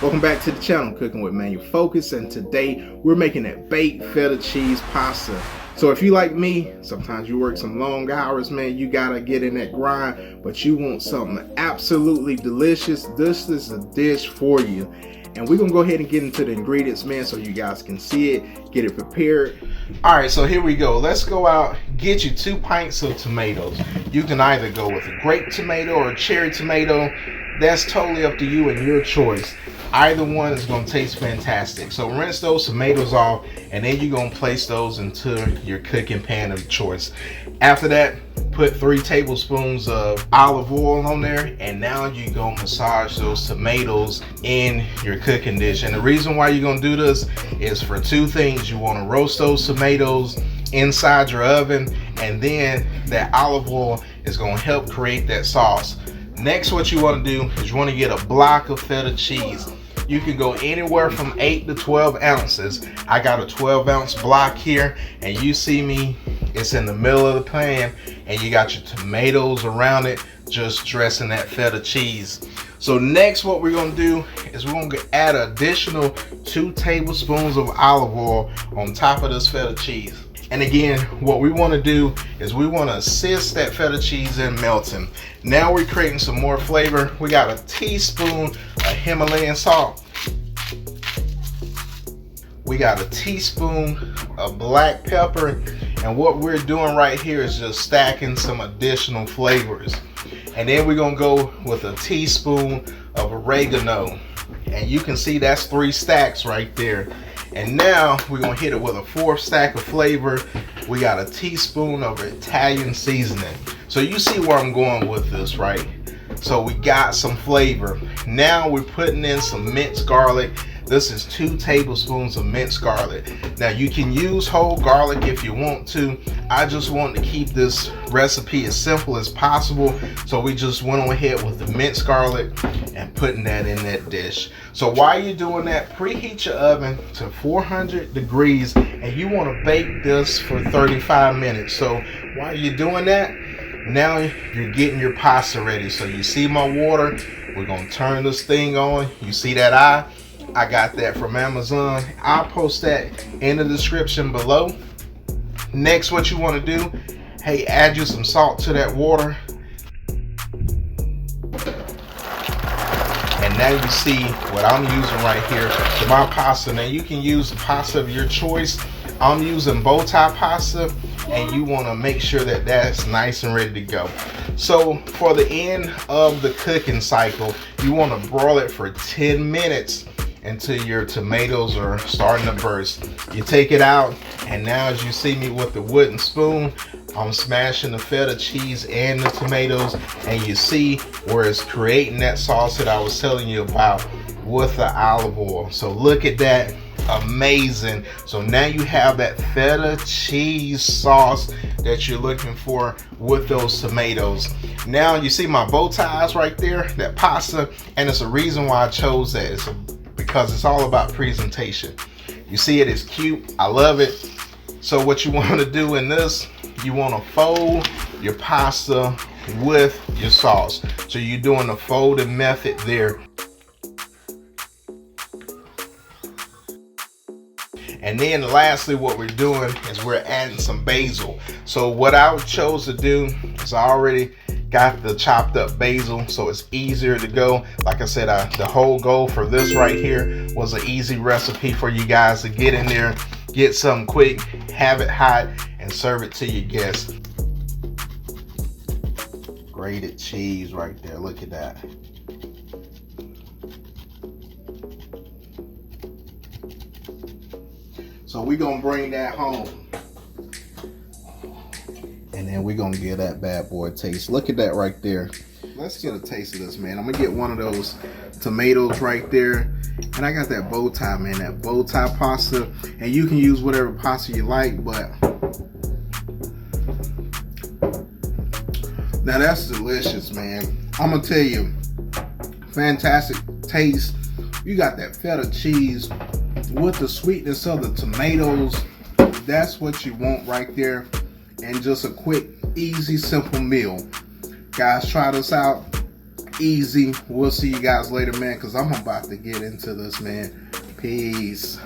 Welcome back to the channel, Cooking with Manual Focus, and today we're making that baked feta cheese pasta. So if you like me, sometimes you work some long hours, man, you gotta get in that grind, but you want something absolutely delicious. This is a dish for you. And we're gonna go ahead and get into the ingredients, man, so you guys can see it, get it prepared. All right, so here we go. Let's go out, get you 2 pints of tomatoes. You can either go with a grape tomato or a cherry tomato. That's totally up to you and your choice. Either one is going to taste fantastic. So rinse those tomatoes off, and then you're going to place those into your cooking pan of choice. After that, put 3 tablespoons of olive oil on there, and now you're going to massage those tomatoes in your cooking dish. And the reason why you're going to do this is for 2 things. You want to roast those tomatoes inside your oven, and then that olive oil is going to help create that sauce. Next, what you want to do is you want to get a block of feta cheese. You can go anywhere from 8 to 12 ounces. I got a 12-ounce block here, and you see me, it's in the middle of the pan, and you got your tomatoes around it, just dressing that feta cheese. So next, what we're going to do is we're going to add an additional 2 tablespoons of olive oil on top of this feta cheese. And again, what we want to do is we want to assist that feta cheese in melting. Now we're creating some more flavor. We got a teaspoon of Himalayan salt. We got a teaspoon of black pepper. And what we're doing right here is just stacking some additional flavors. And then we're going to go with a teaspoon of oregano. And you can see that's 3 stacks right there. And now we're gonna hit it with a 4th stack of flavor. We got a teaspoon of Italian seasoning. So you see where I'm going with this, right? So we got some flavor. Now we're putting in some minced garlic. This is 2 tablespoons of minced garlic. Now you can use whole garlic if you want to. I just want to keep this recipe as simple as possible. So we just went on ahead with the minced garlic and putting that in that dish. So while you're doing that, preheat your oven to 400 degrees, and you want to bake this for 35 minutes. So while you're doing that, now you're getting your pasta ready. So you see my water, we're going to turn this thing on. You see that I got that from Amazon. I'll post that in the description below. Next, what you want to do, hey, add you some salt to that water. And now you see what I'm using right here for my pasta. Now you can use the pasta of your choice. I'm using bow tie pasta, and you want to make sure that that's nice and ready to go. So for the end of the cooking cycle, you want to broil it for 10 minutes until your tomatoes are starting to burst. You take it out, and now as you see me with the wooden spoon, I'm smashing the feta cheese and the tomatoes, and you see where it's creating that sauce that I was telling you about with the olive oil. So look at that, amazing. So now you have that feta cheese sauce that you're looking for with those tomatoes. Now you see my bow ties right there, that pasta, and it's a reason why I chose that. Because it's all about presentation. You see it is cute, I love it. So what you want to do in this, you want to fold your pasta with your sauce. So you're doing the folding method there. And then lastly, what we're doing is we're adding some basil. So what I chose to do is I already got the chopped up basil, so it's easier to go. Like I said, the whole goal for this right here was an easy recipe for you guys to get in there, get something quick, have it hot, and serve it to your guests. Grated cheese right there, look at that. So we're gonna bring that home. And then we're gonna give that bad boy a taste. Look at that right there. Let's get a taste of this, man. I'm gonna get one of those tomatoes right there. And I got that bow tie, man, that bow tie pasta. And you can use whatever pasta you like, but now that's delicious, man. I'm gonna tell you, fantastic taste. You got that feta cheese with the sweetness of the tomatoes. That's what you want right there. And just a quick, easy, simple meal. Guys, try this out. easy. We'll see you guys later, man, because I'm about to get into this, man. Peace.